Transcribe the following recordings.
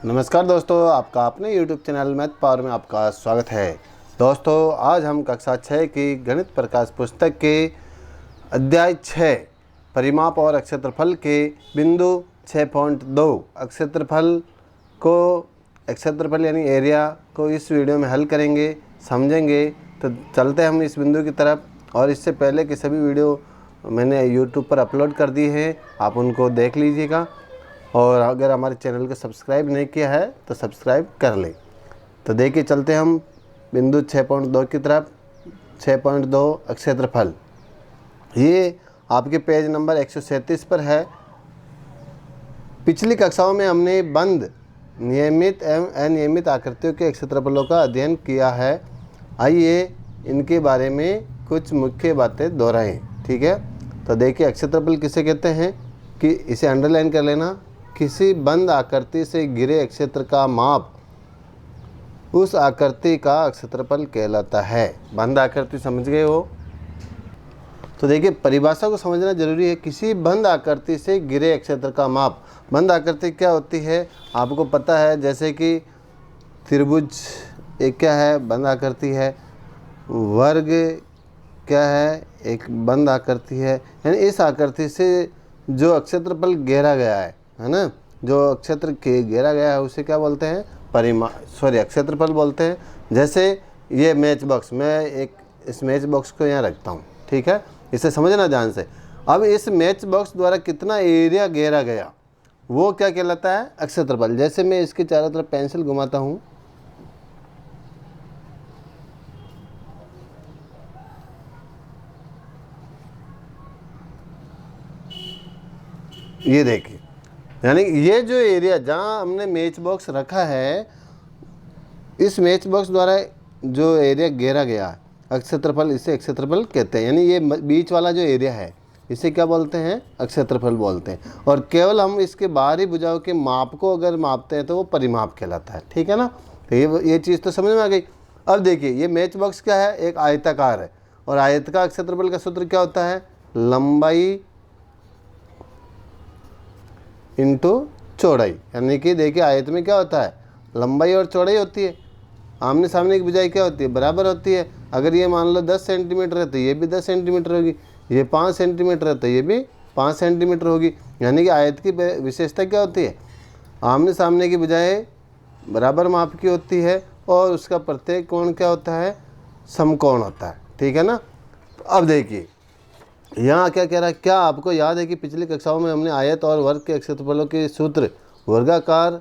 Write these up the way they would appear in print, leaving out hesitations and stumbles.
नमस्कार दोस्तों, आपका अपने YouTube चैनल मैथ पावर में आपका स्वागत है। दोस्तों, आज हम कक्षा 6 की गणित प्रकाश पुस्तक के अध्याय 6 परिमाप और क्षेत्रफल के बिंदु 6.2 क्षेत्रफल यानी एरिया को इस वीडियो में हल करेंगे, समझेंगे। तो चलते हैं हम इस बिंदु की तरफ। और इससे पहले के सभी वीडियो मैंने YouTube पर अपलोड कर दिए हैं, आप उनको देख लीजिएगा। और अगर हमारे चैनल को सब्सक्राइब नहीं किया है तो सब्सक्राइब कर लें। तो देखिए, चलते हैं हम बिंदु 6.2 की तरफ। 6.2 क्षेत्रफल, ये आपके पेज नंबर 137 पर है। पिछली कक्षाओं में हमने बंद, नियमित एवं अनियमित आकृतियों के क्षेत्रफलों का अध्ययन किया है। आइए इनके बारे में कुछ मुख्य बातें दोहराएं। ठीक है, तो देखिए, क्षेत्रफल किसे कहते हैं कि इसे अंडरलाइन कर लेना। किसी बंद आकृति से घिरे क्षेत्र का माप उस आकृति का क्षेत्रफल कहलाता है। बंद आकृति समझ गए हो? तो देखिए, परिभाषा को समझना जरूरी है। किसी बंद आकृति से घिरे क्षेत्र का माप। बंद आकृति क्या होती है आपको पता है, जैसे कि त्रिभुज एक क्या है, बंद आकृति है। वर्ग क्या है, एक बंद आकृति है। यानी इस आकृति से जो क्षेत्रफल घेरा गया है ना, जो क्षेत्र के घेरा गया है उसे क्या बोलते हैं, क्षेत्रफल बोलते हैं। जैसे ये मैच बॉक्स, मैं इस मैच बॉक्स को यहाँ रखता हूँ, ठीक है, इसे समझना ध्यान से। अब इस मैच बॉक्स द्वारा कितना एरिया घेरा गया वो क्या कहलाता है, क्षेत्रफल। जैसे मैं इसके चारों तरफ पेंसिल घुमाता हूँ, ये देखिए, यानी ये जो एरिया जहाँ हमने मैच बॉक्स रखा है, इस मैच बॉक्स द्वारा जो एरिया घेरा गया है क्षेत्रफल, इसे क्षेत्रफल कहते हैं। यानी ये बीच वाला जो एरिया है इसे क्या बोलते हैं, क्षेत्रफल बोलते हैं। और केवल हम इसके बाहरी भुजाओं के माप को अगर मापते हैं तो वो परिमाप कहलाता है। ठीक है ना, तो ये चीज़ तो समझ में आ गई। अब देखिए, ये मैच बॉक्स क्या है, एक आयताकार है। और आयत का क्षेत्रफल का सूत्र क्या होता है, लंबाई इंटू चौड़ाई। यानी कि देखिए, आयत में क्या होता है, लंबाई और चौड़ाई होती है। आमने सामने की भुजाई क्या होती है, बराबर होती है। अगर ये मान लो 10 सेंटीमीटर है तो ये भी 10 सेंटीमीटर होगी, ये 5 सेंटीमीटर है तो ये भी 5 सेंटीमीटर होगी। यानी कि आयत की विशेषता क्या होती है, आमने सामने की भुजाएं बराबर माप की होती है और उसका प्रत्येक कोण क्या होता है, समकोण होता है। ठीक है ना। तो अब देखिए यहाँ क्या कह रहा है, क्या आपको याद है कि पिछली कक्षाओं में हमने आयत और वर्ग के क्षेत्रफलों के सूत्र वर्गाकार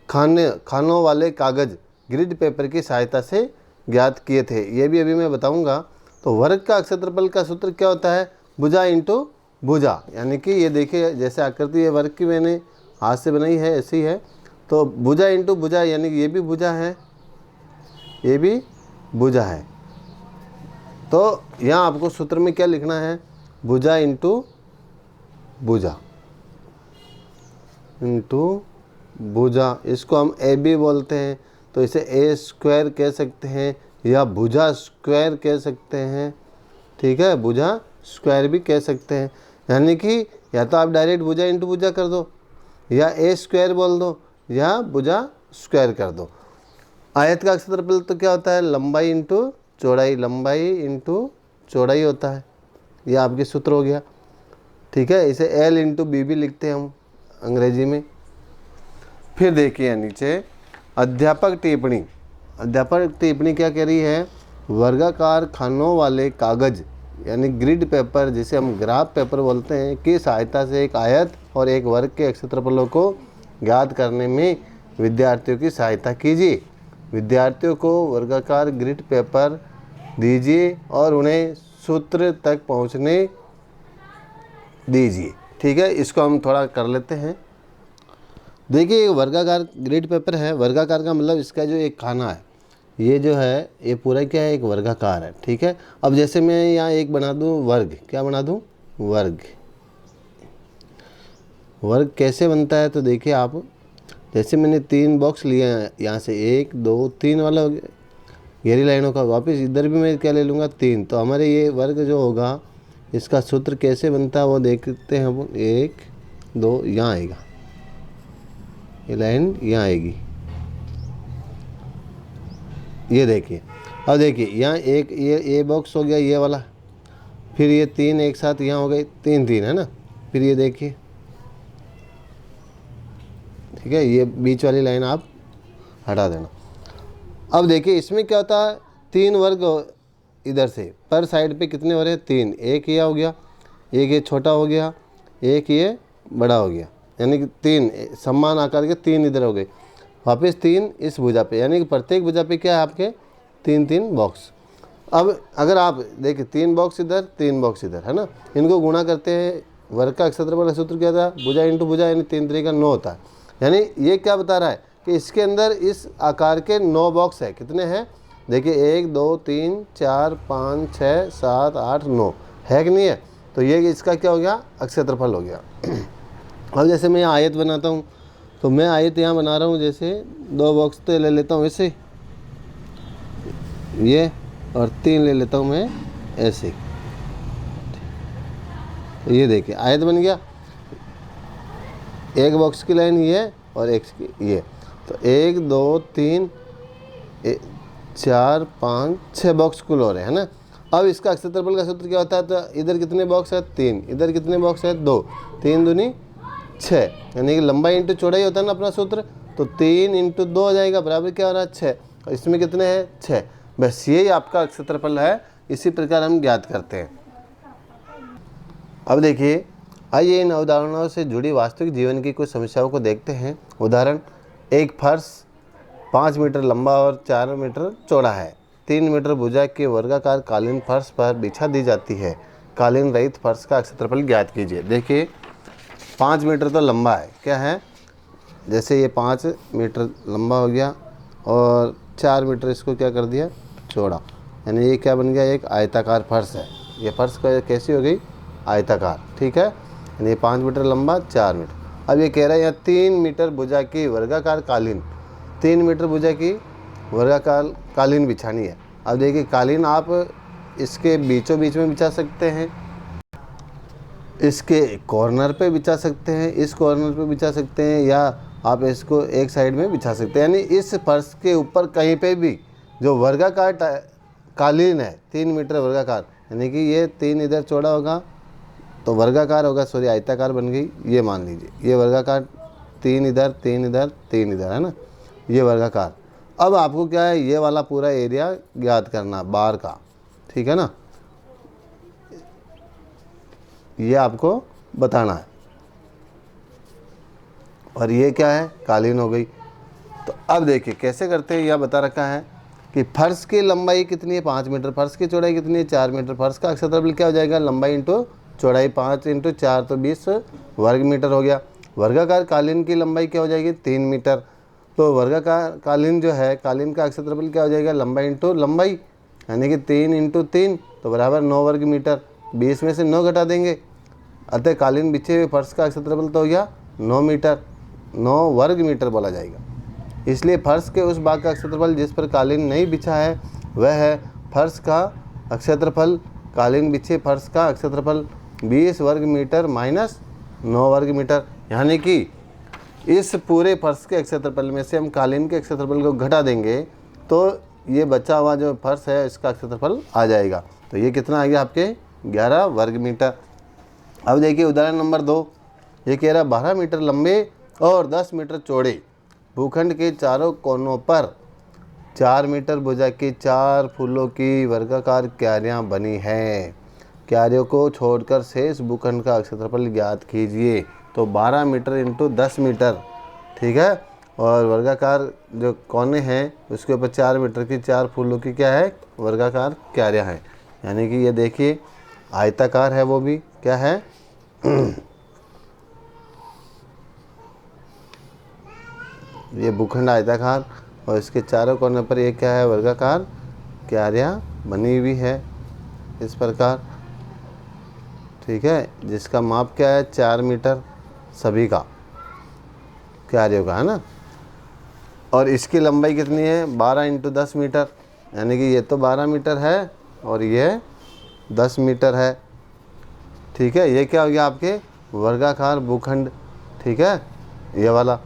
खानों वाले कागज ग्रिड पेपर की सहायता से ज्ञात किए थे। ये भी अभी मैं बताऊंगा। तो वर्ग का क्षेत्रफल का सूत्र क्या होता है, भुजा इंटू भुजा। यानी कि ये देखिए, जैसे आकृति ये वर्ग की मैंने हाथ से बनाई है, ऐसी है। तो भुजा इंटू भुजा, यानी कि ये भी भुजा है, ये भी भुजा है। तो यहाँ आपको सूत्र में क्या लिखना है, भुजा इंटू भुजा इंटू भुजा। इसको हम ए बी बोलते हैं, तो इसे ए स्क्वायर कह सकते हैं या भुजा स्क्वायर कह सकते हैं। ठीक है, भुजा स्क्वायर भी कह सकते हैं। यानी कि या तो आप डायरेक्ट भुजा इंटू भुजा कर दो, या ए स्क्वायर बोल दो, या भुजा स्क्वायर कर दो। आयत का क्षेत्रफल तो क्या होता है, लंबाई इंटू चौड़ाई, लंबाई इंटू चौड़ाई होता है। ये आपके सूत्र हो गया। ठीक है, इसे एल इंटू बी भी लिखते हैं हम अंग्रेजी में। फिर देखिए नीचे अध्यापक टिप्पणी। अध्यापक टिप्पणी क्या कह रही है, वर्गाकार खानों वाले कागज यानी ग्रिड पेपर, जिसे हम ग्राफ पेपर बोलते हैं, की सहायता से एक आयत और एक वर्ग के क्षेत्रफलों को ज्ञात करने में विद्यार्थियों की सहायता कीजिए। विद्यार्थियों को वर्गाकार ग्रिड पेपर दीजिए और उन्हें सूत्र तक पहुंचने दीजिए। ठीक है, इसको हम थोड़ा कर लेते हैं। देखिए, वर्गाकार ग्रिड पेपर है। वर्गाकार का मतलब इसका जो एक खाना है, ये जो है ये पूरा क्या है, एक वर्गाकार है। ठीक है, अब जैसे मैं यहाँ एक बना दूँ वर्ग, क्या बना दूँ, वर्ग। वर्ग कैसे बनता है, तो देखिए आप, जैसे मैंने 3 बॉक्स लिए हैं, यहाँ से 1 2 3 वाला हो गया, गहरी लाइनों का। वापस इधर भी मैं क्या ले लूँगा, 3। तो हमारे ये वर्ग जो होगा, इसका सूत्र कैसे बनता है वो देखते हैं हम। 1 2 यहाँ आएगा, ये लाइन यहाँ आएगी, ये देखिए। अब देखिए यहाँ एक ये बॉक्स हो गया ये वाला, फिर ये 3 एक साथ यहाँ हो गए, 3 3 है ना। फिर ये देखिए, ठीक है, ये बीच वाली लाइन आप हटा देना। अब देखिए इसमें क्या होता है, 3 वर्ग इधर से पर साइड पे कितने हो रहे हैं, 3। एक ये हो गया, एक ये छोटा हो गया, एक ये बड़ा हो गया, यानी कि 3 समान आकार के 3 इधर हो गए, वापस 3 इस भुजा पे, यानी कि प्रत्येक भुजा पे क्या है आपके 3 3 बॉक्स। अब अगर आप देखिए 3 बॉक्स इधर 3 बॉक्स इधर है ना, इनको गुणा करते हैं, वर्ग का क्षेत्रफल का सूत्र क्या था, भुजा इंटू भुजा, यानी 3 3 का 9 होता है। यानी ये क्या बता रहा है कि इसके अंदर इस आकार के 9 बॉक्स है। कितने हैं, देखिए 1 2 3 4 5 6 7 8 9 है कि नहीं है। तो ये इसका क्या हो गया, अक्षेत्रफल हो गया। अब जैसे मैं यहाँ आयत बनाता हूँ, तो मैं आयत यहाँ बना रहा हूँ, जैसे 2 बॉक्स तो ले लेता हूँ ऐसे, ये, और 3 ले लेता हूँ मैं ऐसे। तो ये देखिए आयत बन गया, एक बॉक्स की लाइन ये और एक की ये, तो 1 2 3 4 5 6 बॉक्स कुल हो रहे हैं ना। अब इसका अक्षेत्रफल का सूत्र क्या होता है, तो इधर कितने बॉक्स है 3, इधर कितने बॉक्स है 2, 3 दूनी 6, यानी कि लंबाई इंटू चौड़ाई होता है ना अपना सूत्र, तो 3 इंटू 2 हो जाएगा, बराबर क्या हो रहा है 6, और इसमें कितने हैं 6। बस यही आपका अक्षेत्रफल है, इसी प्रकार हम ज्ञात करते हैं। अब देखिए, आइए इन उदाहरणों से जुड़ी वास्तविक जीवन की कुछ समस्याओं को देखते हैं। उदाहरण, एक फर्श 5 मीटर लंबा और 4 मीटर चौड़ा है। 3 मीटर भुजा के वर्गाकार कालीन फर्श पर बिछा दी जाती है। कालीन रहित फर्श का क्षेत्रफल ज्ञात कीजिए। देखिए 5 मीटर तो लंबा है, क्या है, जैसे ये 5 मीटर लंबा हो गया और 4 मीटर इसको क्या कर दिया चौड़ा, यानी ये क्या बन गया, एक आयताकार फर्श है। ये फर्श कैसी हो गई, आयताकार, ठीक है, यानी 5 मीटर लंबा 4 मीटर। अब ये कह रहा है यहाँ 3 मीटर भुजा की वर्गाकार कालीन, 3 मीटर भुजा की वर्गाकार कालीन बिछानी है। अब देखिए कालीन आप इसके बीचों बीच में बिछा सकते हैं, इसके कॉर्नर पे बिछा सकते हैं, इस कॉर्नर पे बिछा सकते हैं, या आप इसको एक साइड में बिछा सकते हैं। यानी इस फर्श के ऊपर कहीं पे भी जो वर्गाकार कालीन है 3 मीटर वर्गाकार, यानी कि ये 3 इधर चौड़ा होगा तो वर्गाकार होगा, सॉरी आयताकार बन गई, ये मान लीजिए ये वर्गाकार, 3 इधर 3 इधर 3 इधर है ना, ये वर्गाकार। अब आपको क्या है, ये वाला पूरा एरिया ज्ञात करना बार का, ठीक है ना, ये आपको बताना है। और ये क्या है, कालीन हो गई। तो अब देखिए कैसे करते हैं, यह बता रखा है कि फर्श की लंबाई कितनी है 5 मीटर, फर्श की चौड़ाई कितनी है 4 मीटर, फर्श का क्षेत्रफल क्या हो जाएगा, लंबाई इंटू चौड़ाई, 5 इंटू 4 तो 20 वर्ग मीटर हो गया। वर्गाकार कालीन की लंबाई क्या हो जाएगी 3 मीटर, तो वर्गाकार कालीन जो है, कालीन का क्षेत्रफल क्या हो जाएगा, लंबाई इंटू लंबाई, यानी कि 3 इंटू 3 तो बराबर 9 वर्ग मीटर। 20 में से 9 घटा देंगे, अतः कालीन बिछे हुए फर्श का क्षेत्रफल तो हो गया 9 मीटर, 9 वर्ग मीटर बोला जाएगा। इसलिए फर्श के उस भाग का क्षेत्रफल जिस पर कालीन नहीं बिछा है वह है फर्श का क्षेत्रफल। कालीन बिछे फर्श का क्षेत्रफल 20 वर्ग मीटर माइनस 9 वर्ग मीटर, यानी कि इस पूरे फर्श के क्षेत्रफल में से हम कालीन के क्षेत्रफल को घटा देंगे तो ये बचा हुआ जो फर्श है इसका क्षेत्रफल आ जाएगा। तो ये कितना आ गया आपके 11 वर्ग मीटर। अब देखिए उदाहरण नंबर 2, ये कह रहा 12 मीटर लंबे और 10 मीटर चौड़े भूखंड के चारों कोनों पर 4 मीटर भुजा की 4 फूलों की वर्गाकार क्यारियाँ बनी हैं। क्यारियों को छोड़कर शेष भूखंड का क्षेत्रफल ज्ञात कीजिए। तो 12 मीटर इंटू 10 मीटर, ठीक है, और वर्गाकार जो कोने हैं उसके ऊपर 4 मीटर की 4 फूलों की क्या है, वर्गाकार क्यारियाँ हैं, यानी कि ये देखिए आयताकार है, वो भी क्या है ये भूखंड आयताकार, और इसके चारों कोने पर ये क्या है, वर्गाकार क्यारियाँ बनी हुई है इस प्रकार, ठीक है, जिसका माप क्या है 4 मीटर सभी का क्यारियों का, है ना। और इसकी लंबाई कितनी है 12 इंटू 10 मीटर, यानी कि ये तो 12 मीटर है और ये 10 मीटर है, ठीक है। ये क्या हो गया आपके वर्गाकार भूखंड, ठीक है, ये वाला।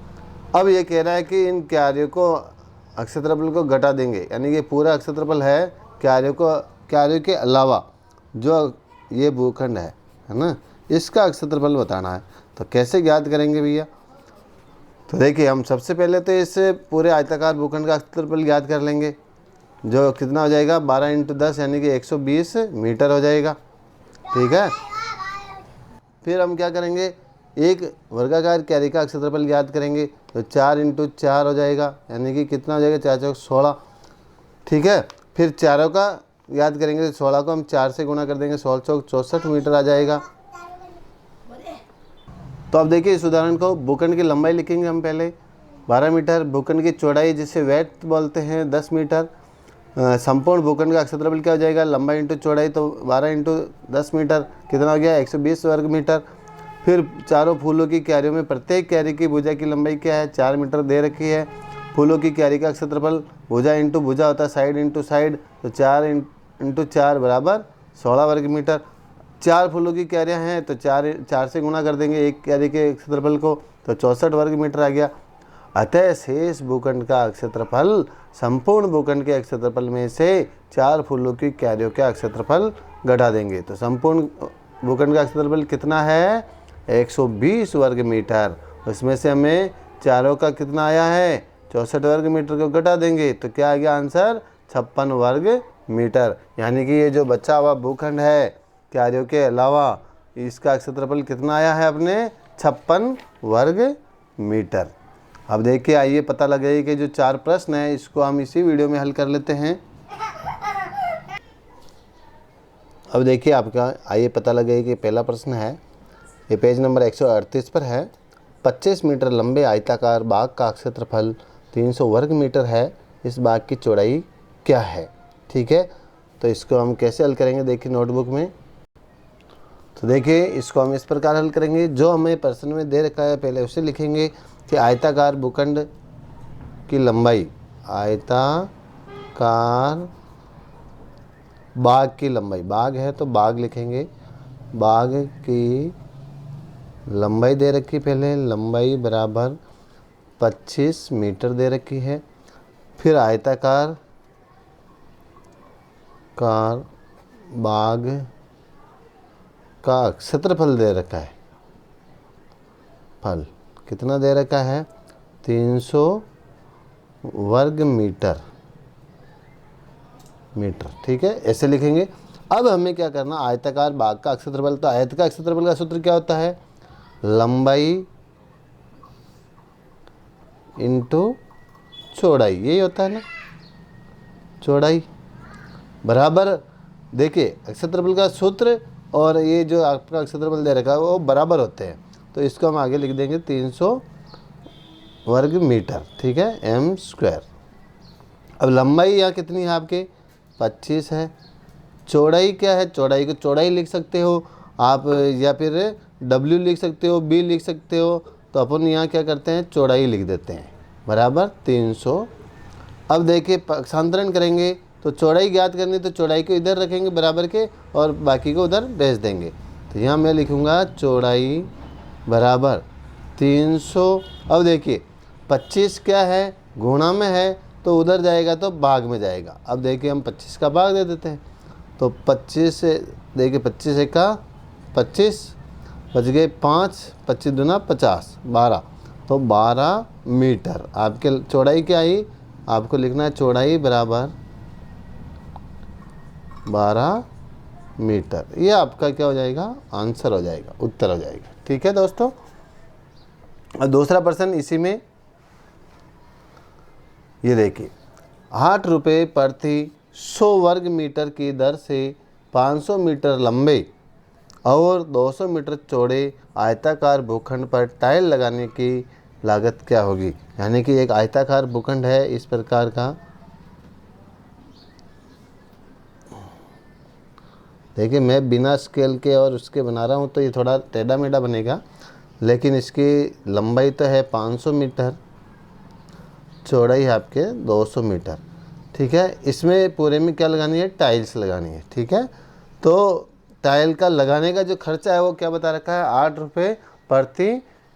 अब ये कह रहा है कि इन क्यारियों को अक्षेत्रफल को घटा देंगे, यानी कि पूरा अक्षेत्रफल है क्यारियों के अलावा जो ये भूखंड है ना, इसका अक्षेत्रफल बताना है। तो कैसे ज्ञात करेंगे भैया? तो देखिए, हम सबसे पहले तो इस पूरे आयताकार भूखंड का क्षेत्रफल ज्ञात कर लेंगे, जो कितना हो जाएगा 12 × 10 यानी कि 120 मीटर हो जाएगा। ठीक है, फिर हम क्या करेंगे, एक वर्गाकार क्यारी का क्षेत्रफल ज्ञात करेंगे, तो 4 × 4 हो जाएगा, यानी कि कितना हो जाएगा 4 × 16। ठीक है, फिर चारों का याद करेंगे, तो 16 को हम 4 से गुणा कर देंगे, 16 × 64 मीटर आ जाएगा। तो अब देखिए, इस उदाहरण को भूखंड की लंबाई लिखेंगे हम पहले 12 मीटर, भूखंड की चौड़ाई जिसे वेट बोलते हैं 10 मीटर। संपूर्ण भूखंड का क्षेत्रफल क्या हो जाएगा, लंबाई इंटू चौड़ाई, तो 12 × 10 मीटर कितना हो गया 120 वर्ग मीटर। फिर चारों फूलों की क्यारियों में प्रत्येक क्यारी की भुजा की लंबाई क्या है, 4 मीटर दे रखी है। फूलों की क्यारी का क्षेत्रफल भुजा इंटू भुजा होता है साइड इंटू साइड, तो 4 × 4 बराबर 16 वर्ग मीटर। 4 फूलों की क्यारियाँ हैं तो 4 से गुणा कर देंगे एक क्यारी के क्षेत्रफल को, तो 64 वर्ग मीटर आ गया। अतः शेष भूखंड का क्षेत्रफल संपूर्ण भूखंड के क्षेत्रफल में से 4 फूलों की क्यारियों का क्षेत्रफल घटा देंगे। तो संपूर्ण भूखंड का क्षेत्रफल कितना है 120 वर्ग मीटर, उसमें से हमें चारों का कितना आया है 64 वर्ग मीटर को घटा देंगे, तो क्या आ गया आंसर 56 वर्ग मीटर। यानी कि ये जो बचा हुआ भूखंड है क्यारियों के अलावा, इसका क्षेत्रफल कितना आया है अपने 56 वर्ग मीटर। अब देखिए, आइए पता लगे कि जो 4 प्रश्न है इसको हम इसी वीडियो में हल कर लेते हैं। अब देखिए आपका, आइए पता लगे कि पहला प्रश्न है, ये पेज नंबर 138 पर है। 25 मीटर लंबे आयताकार बाग का क्षेत्रफल 300 वर्ग मीटर है, इस बाग की चौड़ाई क्या है? ठीक है, तो इसको हम कैसे हल करेंगे, देखिए नोटबुक में। तो देखिए, इसको हम इस प्रकार हल करेंगे, जो हमें प्रश्न में दे रखा है पहले उसे लिखेंगे कि आयताकार भूखंड की लंबाई, आयताकार बाग की लंबाई, बाग है तो बाग लिखेंगे, बाग की लंबाई दे रखी, पहले लंबाई बराबर 25 मीटर दे रखी है। फिर आयताकार बाग का क्षेत्रफल दे रखा है, फल कितना दे रखा है 300 वर्ग मीटर। ठीक है, ऐसे लिखेंगे। अब हमें क्या करना, आयताकार बाग का क्षेत्रफल, तो आयत का क्षेत्रफल का सूत्र क्या होता है, लंबाई इंटू चौड़ाई, यही होता है ना, चौड़ाई बराबर। देखिए, क्षेत्रफल का सूत्र और ये जो आपका क्षेत्रफल दे रखा है वो बराबर होते हैं, तो इसको हम आगे लिख देंगे 300 वर्ग मीटर। ठीक है, m²। अब लंबाई यहाँ कितनी है आपके 25 है, चौड़ाई क्या है, चौड़ाई को चौड़ाई लिख सकते हो आप, या फिर w लिख सकते हो, b लिख सकते हो, तो अपन यहाँ क्या करते हैं चौड़ाई लिख देते हैं बराबर 300। अब देखिए, पक्षांतरण करेंगे तो चौड़ाई ज्ञात करनी, तो चौड़ाई को इधर रखेंगे बराबर के और बाकी को उधर भेज देंगे। तो यहाँ मैं लिखूँगा चौड़ाई बराबर 300। अब देखिए 25 क्या है, गुणा में है तो उधर जाएगा तो भाग में जाएगा। अब देखिए, हम 25 का भाग दे देते हैं, तो 25 से देखिए 25 एक का 25 बच गए 5, 25 दूना 50, 12, तो 12 मीटर आपके चौड़ाई क्या आई, आपको लिखना है चौड़ाई बराबर 12 मीटर। ये आपका क्या हो जाएगा, आंसर हो जाएगा, उत्तर हो जाएगा। ठीक है दोस्तों, और दूसरा प्रश्न इसी में, ये देखिए 8 रुपये प्रति 100 वर्ग मीटर की दर से 500 मीटर लंबे और 200 मीटर चौड़े आयताकार भूखंड पर टाइल लगाने की लागत क्या होगी। यानी कि एक आयताकार भूखंड है इस प्रकार का, देखिए मैं बिना स्केल के और उसके बना रहा हूँ तो ये थोड़ा टेढ़ा मेढ़ा बनेगा, लेकिन इसकी लंबाई तो है 500 मीटर, चौड़ाई है आपके 200 मीटर। ठीक है, इसमें पूरे में क्या लगानी है, टाइल्स लगानी है। ठीक है, तो टाइल का लगाने का जो खर्चा है वो क्या बता रखा है 8 रुपये प्रति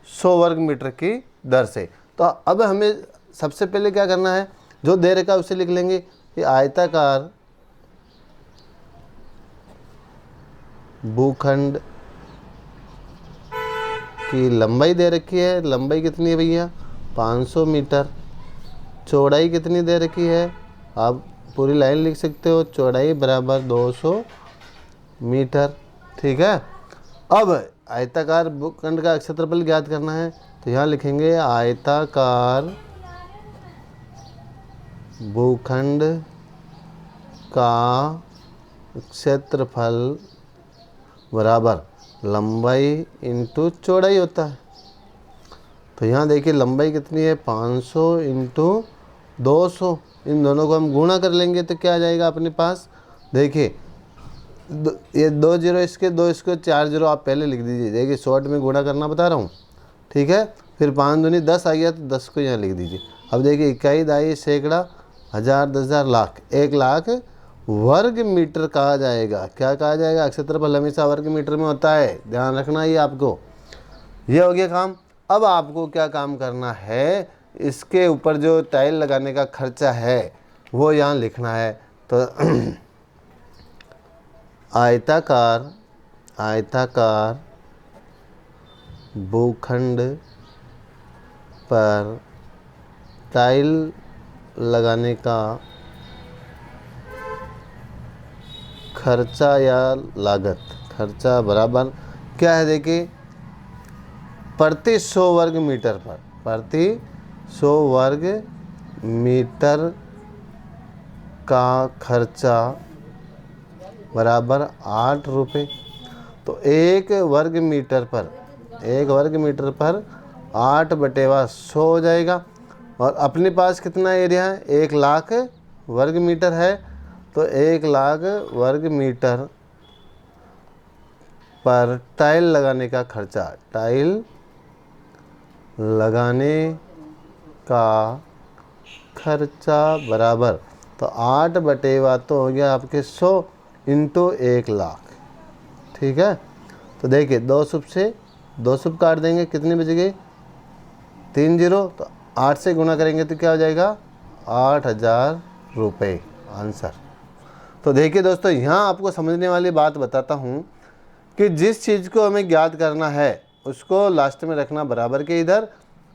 100 वर्ग मीटर की दर से। तो तो अब हमें सबसे पहले क्या करना है, जो दे रखा है उसे लिख लेंगे। ये आयताकार भूखंड की लंबाई दे रखी है। लंबाई कितनी है भैया? 500 मीटर। चौड़ाई कितनी दे रखी है? आप पूरी लाइन लिख सकते हो, चौड़ाई बराबर 200 मीटर। ठीक है। अब आयताकार भूखंड का क्षेत्रफल ज्ञात करना है, तो यहाँ लिखेंगे आयताकार भूखंड का क्षेत्रफल बराबर लंबाई इंटू चौड़ाई होता है। तो यहाँ देखिए लंबाई कितनी है? 500 इंटू 200, इन दोनों को हम गुणा कर लेंगे तो क्या आ जाएगा अपने पास? देखिए ये 2 जीरो इसके, 2 इसके, 4 जीरो आप पहले लिख दीजिए। देखिए शॉर्ट में गुणा करना बता रहा हूँ, ठीक है। फिर 5 दूनी 10 आ गया तो 10 को यहाँ लिख दीजिए। अब देखिए इकाई, दाई, सैकड़ा, हज़ार, 10,000, लाख। 1 लाख वर्ग मीटर कहा जाएगा। क्या कहा जाएगा? क्षेत्रफल हमेशा वर्ग मीटर में होता है, ध्यान रखना ये आपको। ये हो गया काम। अब आपको क्या काम करना है, इसके ऊपर जो टाइल लगाने का खर्चा है वो यहाँ लिखना है। तो आयताकार भूखंड पर टाइल लगाने का खर्चा या लागत, खर्चा बराबर क्या है? देखिए प्रति 100 वर्ग मीटर पर, प्रति 100 वर्ग मीटर का खर्चा बराबर 8 रुपये। तो 1 वर्ग मीटर पर 8/100 हो जाएगा। और अपने पास कितना एरिया है? 1 लाख वर्ग मीटर है। तो 1 लाख वर्ग मीटर पर टाइल लगाने का खर्चा, टाइल लगाने का खर्चा बराबर, तो 8/1 तो हो गया आपके 100 इंटू 1 लाख। ठीक है। तो देखिए 2 शुभ से 2 शुभ काट देंगे, कितने बच गए? 3 जीरो। तो 8 से गुणा करेंगे तो क्या हो जाएगा? 8,000 रुपये आंसर। तो देखिए दोस्तों, यहाँ आपको समझने वाली बात बताता हूँ कि जिस चीज़ को हमें ज्ञात करना है उसको लास्ट में रखना बराबर के इधर,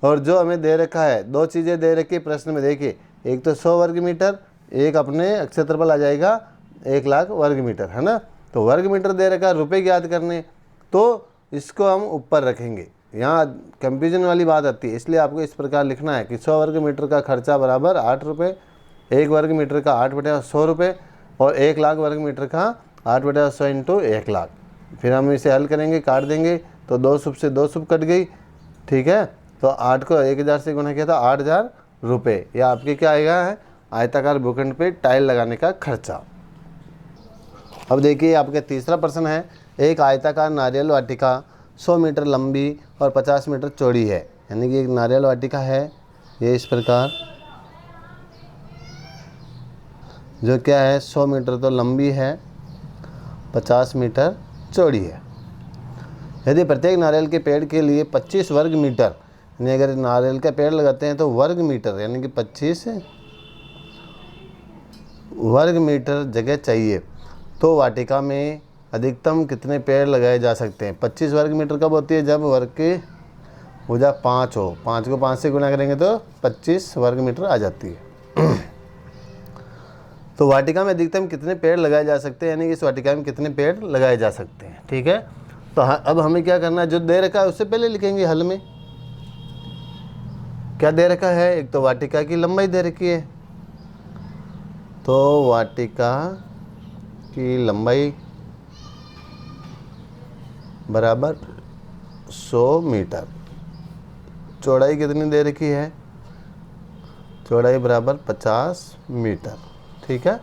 और जो हमें दे रखा है, 2 चीज़ें दे रखी है प्रश्न में। देखिए एक तो 100 वर्ग मीटर, एक अपने क्षेत्रफल आ जाएगा 1 लाख वर्ग मीटर, है ना। तो वर्ग मीटर दे रखा है, रुपये ज्ञात करने, तो इसको हम ऊपर रखेंगे। यहाँ कंफ्यूजन वाली बात आती है, इसलिए आपको इस प्रकार लिखना है कि 100 वर्ग मीटर का खर्चा बराबर 8 रुपये, 1 वर्ग मीटर का 8/100 रुपये, और 1 लाख वर्ग मीटर का 8/100 इंटू 1 लाख। फिर हम इसे हल करेंगे, काट देंगे, तो 2 शुभ से 2 शुभ कट गई। ठीक है। तो 8 को 1000 से गुणा किया था, 8,000 रुपये। यह आपके क्या आएगा है? आयताकार भूखंड पे टाइल लगाने का खर्चा। अब देखिए आपके तीसरा प्रश्न है, एक आयताकार नारियल वाटिका 100 मीटर लंबी और 50 मीटर चौड़ी है। यानी कि एक नारियल वाटिका है, ये इस प्रकार, जो क्या है 100 मीटर तो लंबी है, 50 मीटर चौड़ी है। यदि प्रत्येक नारियल के पेड़ के लिए 25 वर्ग मीटर, यानी अगर नारियल का पेड़ लगाते हैं तो वर्ग मीटर यानी कि 25 वर्ग मीटर जगह चाहिए, तो वाटिका में अधिकतम कितने पेड़ लगाए जा सकते हैं? 25 वर्ग मीटर कब होती है? जब वर्ग की भुजा 5 हो। 5 को 5 से गुणा करेंगे तो 25 वर्ग मीटर आ जाती है। तो वाटिका में अधिकतम कितने पेड़ लगाए जा सकते हैं, यानी कि इस वाटिका में कितने पेड़ लगाए जा सकते हैं। ठीक है। तो अब हमें क्या करना है, जो दे रखा है उससे पहले लिखेंगे हल में। क्या दे रखा है? एक तो वाटिका की लंबाई दे रखी है, तो वाटिका की लंबाई बराबर 100 मीटर। चौड़ाई कितनी दे रखी है? चौड़ाई बराबर 50 मीटर। ठीक है।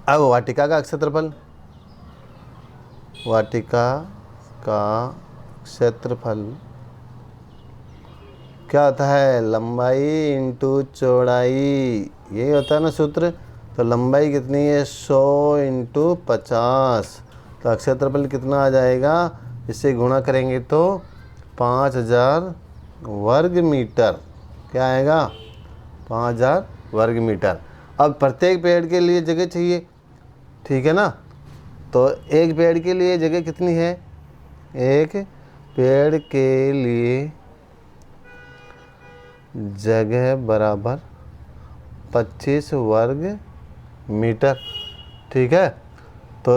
अब वाटिका का क्षेत्रफल, वाटिका का क्षेत्रफल क्या होता है? लंबाई इंटू चौड़ाई, यही होता है ना सूत्र। तो लंबाई कितनी है? 100 इंटू 50, तो क्षेत्रफल कितना आ जाएगा? इससे गुणा करेंगे तो 5000 वर्ग मीटर। क्या आएगा? 5000 वर्ग मीटर। अब प्रत्येक पेड़ के लिए जगह चाहिए, ठीक है ना। तो एक पेड़ के लिए जगह कितनी है? एक पेड़ के लिए जगह बराबर 25 वर्ग मीटर, ठीक है। तो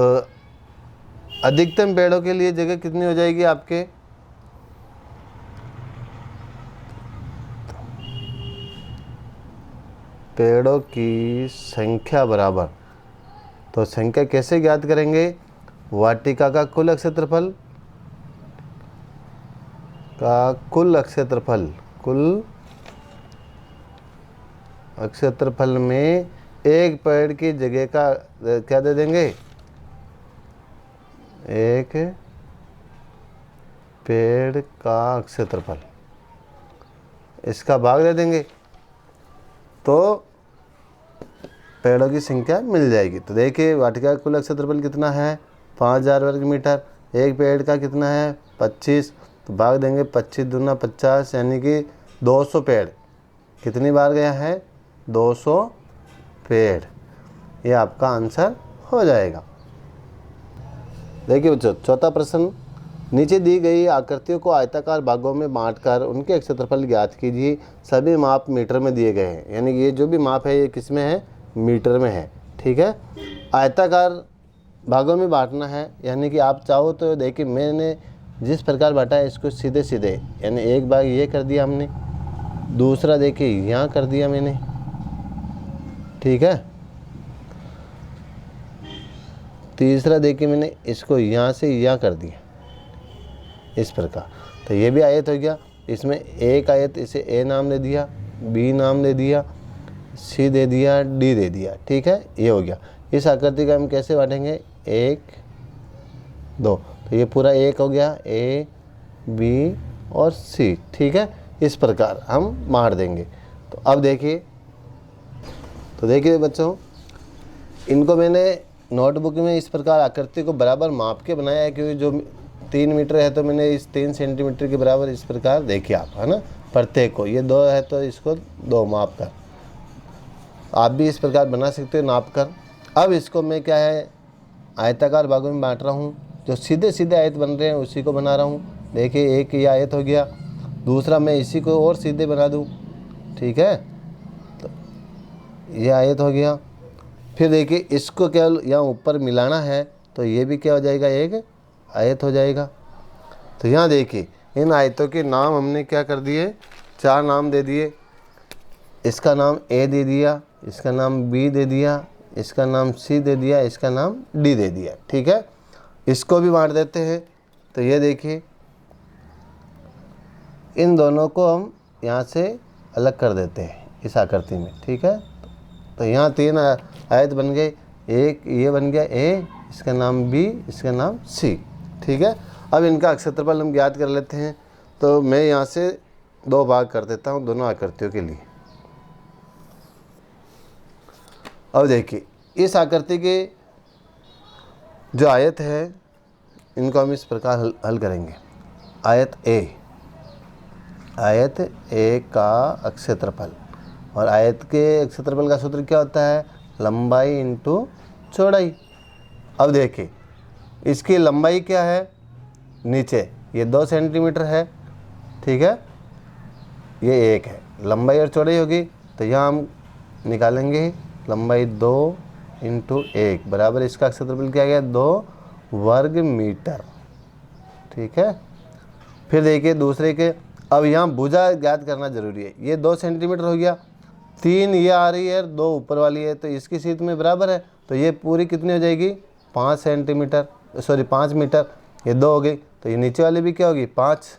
अधिकतम पेड़ों के लिए जगह कितनी हो जाएगी आपके? पेड़ों की संख्या बराबर, तो संख्या कैसे ज्ञात करेंगे? वाटिका का कुल क्षेत्रफल कुल क्षेत्रफल में एक पेड़ की जगह का क्या दे देंगे? एक पेड़ का क्षेत्रफल, इसका भाग दे देंगे तो पेड़ों की संख्या मिल जाएगी। तो देखिए वाटिका का कुल क्षेत्रफल कितना है? 5000 वर्ग मीटर। एक पेड़ का कितना है? 25, तो भाग देंगे 25 दूना 50, यानी कि 200 पेड़। कितनी बार गया है? 200 पेड़। ये आपका आंसर हो जाएगा। देखिए बच्चों, चौथा प्रश्न, नीचे दी गई आकृतियों को आयताकार भागों में बांटकर उनके क्षेत्रफल ज्ञात कीजिए। सभी माप मीटर में दिए गए हैं, यानी कि ये जो भी माप है ये किस में है? मीटर में है, ठीक है। आयताकार भागों में बांटना है, यानी कि आप चाहो तो देखिए मैंने जिस प्रकार बांटा है इसको सीधे सीधे, यानी एक भाग ये कर दिया हमने, दूसरा देखिए यहाँ कर दिया मैंने, ठीक है। तीसरा देखिए मैंने इसको यहाँ से यहाँ कर दिया, इस प्रकार। तो ये भी आयत हो गया। इसमें एक आयत, इसे ए नाम दे दिया, बी नाम दे दिया, सी दे दिया, डी दे दिया, ठीक है। ये हो गया। इस आकृति का हम कैसे बांटेंगे? 1 2, तो ये पूरा एक हो गया, ए बी और सी, ठीक है। इस प्रकार हम बांट देंगे। तो अब देखिए, तो देखिए बच्चों, इनको मैंने नोटबुक में इस प्रकार आकृति को बराबर माप के बनाया है, क्योंकि जो 3 मीटर है तो मैंने इस 3 सेंटीमीटर के बराबर इस प्रकार देखिए आप, है ना, प्रत्येक को। ये 2 है तो इसको 2 माप कर, आप भी इस प्रकार बना सकते हो नाप कर। अब इसको मैं क्या है, आयताकार भागों में बांट रहा हूँ। जो सीधे सीधे आयत बन रहे हैं उसी को बना रहा हूँ। देखिए एक ये आयत हो गया, दूसरा मैं इसी को और सीधे बना दूँ, ठीक है। तो ये आयत हो गया। फिर देखिए इसको क्या यहाँ ऊपर मिलाना है, तो ये भी क्या हो जाएगा? एक आयत हो जाएगा। तो यहाँ देखिए इन आयतों के नाम हमने क्या कर दिए? 4 नाम दे दिए। इसका नाम ए दे दिया, इसका नाम बी दे दिया, इसका नाम सी दे दिया, इसका नाम डी दे दिया, ठीक है। इसको भी बांट देते हैं। तो ये देखिए इन दोनों को हम यहाँ से अलग कर देते हैं इस आकृति में, ठीक है। तो यहाँ 3 आयत बन गए। एक ये बन गया ए, इसका नाम बी, इसका नाम सी, ठीक है। अब इनका क्षेत्रफल हम ज्ञात कर लेते हैं। तो मैं यहाँ से 2 भाग कर देता हूँ दोनों आकृतियों के लिए। अब देखिए इस आकृति के जो आयत है इनको हम इस प्रकार हल करेंगे। आयत ए का क्षेत्रफल, और आयत के क्षेत्रफल का सूत्र क्या होता है? लंबाई इंटू चौड़ाई। अब देखिए इसकी लंबाई क्या है? नीचे ये 2 सेंटीमीटर है, ठीक है, ये 1 है। लंबाई और चौड़ाई होगी तो यहाँ हम निकालेंगे लंबाई 2 इंटू 1 बराबर इसका क्षेत्रफल क्या गया? 2 वर्ग मीटर, ठीक है। फिर देखिए दूसरे के, अब यहाँ भुजा ज्ञात करना जरूरी है। ये 2 सेंटीमीटर हो गया, 3 ये आ रही है, 2 ऊपर वाली है, तो इसकी सीध में बराबर है। तो ये पूरी कितनी हो जाएगी? 5 सेंटीमीटर, सॉरी 5 मीटर। ये 2 हो गई, तो ये नीचे वाली भी क्या होगी? 5।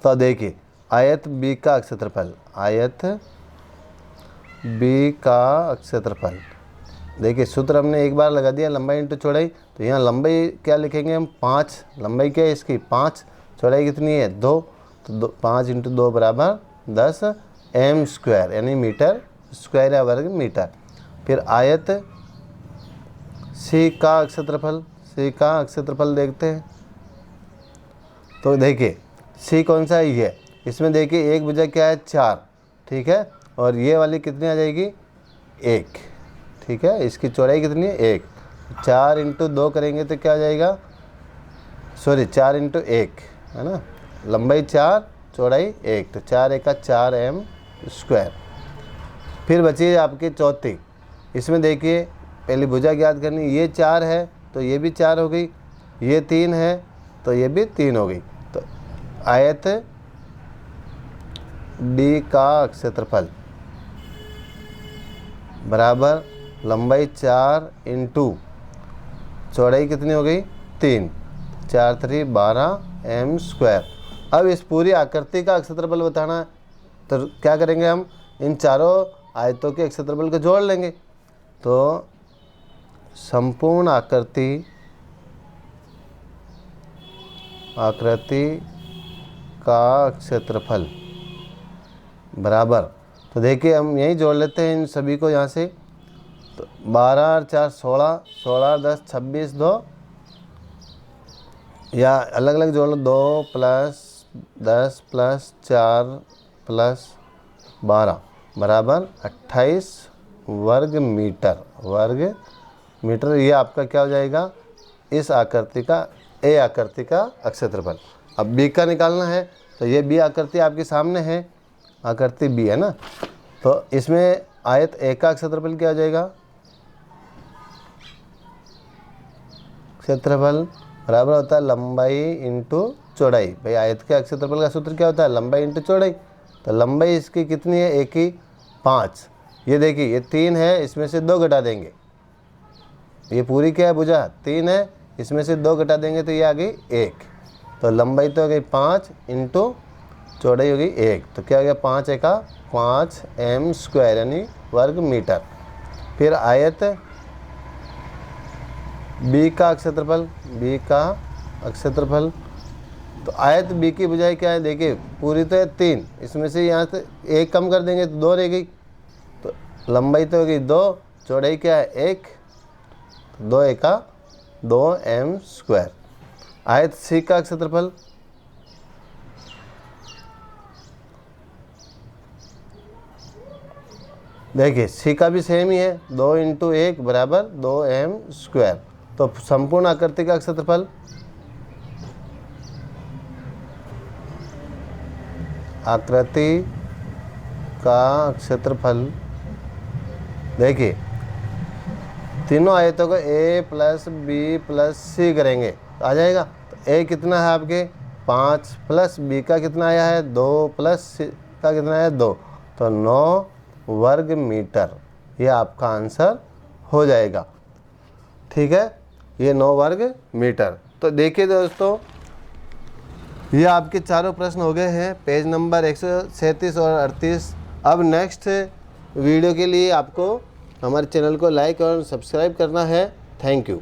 तो देखिए आयत बी का क्षेत्रफल, आयत बी का क्षेत्रफल, देखिए सूत्र हमने एक बार लगा दिया, लंबाई इंटू चौड़ाई। तो यहाँ लंबाई क्या लिखेंगे हम? 5। लंबाई क्या है इसकी? 5। चौड़ाई कितनी है? 2। तो 5 इंटू 2 बराबर 10 m स्क्वायर, यानी मीटर स्क्वायर या वर्ग मीटर। फिर आयत सी का क्षेत्रफल, सी का क्षेत्रफल देखते हैं। तो देखिए सी कौन सा है, ये। इसमें देखिए एक भुजा क्या है 4, ठीक है, और ये वाली कितनी आ जाएगी 1, ठीक है। इसकी चौड़ाई कितनी है 1, 4 इंटू 2 करेंगे तो क्या आ जाएगा, सॉरी 4 इंटू 1 है ना, लंबाई 4 चौड़ाई 1, तो 4 एका 4m²। फिर बची आपकी चौथी, इसमें देखिए पहली भुजा ज्ञात करनी, ये 4 है तो ये भी 4 हो गई, ये 3 है तो ये भी 3 हो गई। तो आयत डी का क्षेत्रफल बराबर लंबाई 4 इंटू चौड़ाई कितनी हो गई 3, 4 3 12m²। अब इस पूरी आकृति का क्षेत्रफल बताना है, तो क्या करेंगे हम, इन चारों आयतों के क्षेत्रफल को जोड़ लेंगे। तो संपूर्ण आकृति का क्षेत्रफल बराबर, तो देखिए हम यही जोड़ लेते हैं इन सभी को यहाँ से। तो 12 और 4 16, 16 10 26 2, या अलग अलग जोड़ लो, 2 + 10 + 4 + 12 बराबर 28 वर्ग मीटर। ये आपका क्या हो जाएगा, इस आकृति का, ए आकृति का क्षेत्रफल। अब बी का निकालना है, तो ये बी आकृति आपके सामने है, आकृति बी है ना। तो इसमें आयत ए का क्षेत्रफल क्या हो जाएगा, क्षेत्रफल बराबर होता है लंबाई इंटू चौड़ाई। भाई आयत के क्षेत्रफल का सूत्र क्या होता है, लंबाई इंटू चौड़ाई। तो लंबाई इसकी कितनी है, एक ही 5। ये देखिए ये 3 है, इसमें से 2 घटा देंगे, ये पूरी क्या है भुजा 3 है, इसमें से 2 घटा देंगे तो ये आ गई 1। तो लंबाई तो हो गई 5 इंटू चौड़ाई हो गई 1, तो क्या हो गया 5 एका 5m² यानी वर्ग मीटर। फिर आयत बी का क्षेत्रफल, तो आयत बी की भुजाई क्या है, देखिए पूरी तो है 3, इसमें से यहाँ से 1 कम कर देंगे तो 2 रह गई। तो लंबाई तो हो गई 2, चौड़ाई क्या है 1, 2 एका 2m²। आयत सी का क्षेत्रफल, देखिए सी का भी सेम ही है, 2 इंटू 1 बराबर 2m²। तो संपूर्ण आकृति का क्षेत्रफल, आकृति का क्षेत्रफल, देखिए तीनों आयतों को a + b + c करेंगे आ जाएगा। तो a कितना है आपके 5 + b का कितना आया है 2 + c का कितना है 2, तो 9 वर्ग मीटर। ये आपका आंसर हो जाएगा, ठीक है, ये 9 वर्ग मीटर। तो देखिए दोस्तों, ये आपके चारों प्रश्न हो गए हैं, पेज नंबर 137 और 38। अब नेक्स्ट वीडियो के लिए आपको हमारे चैनल को लाइक और सब्सक्राइब करना है। Thank you.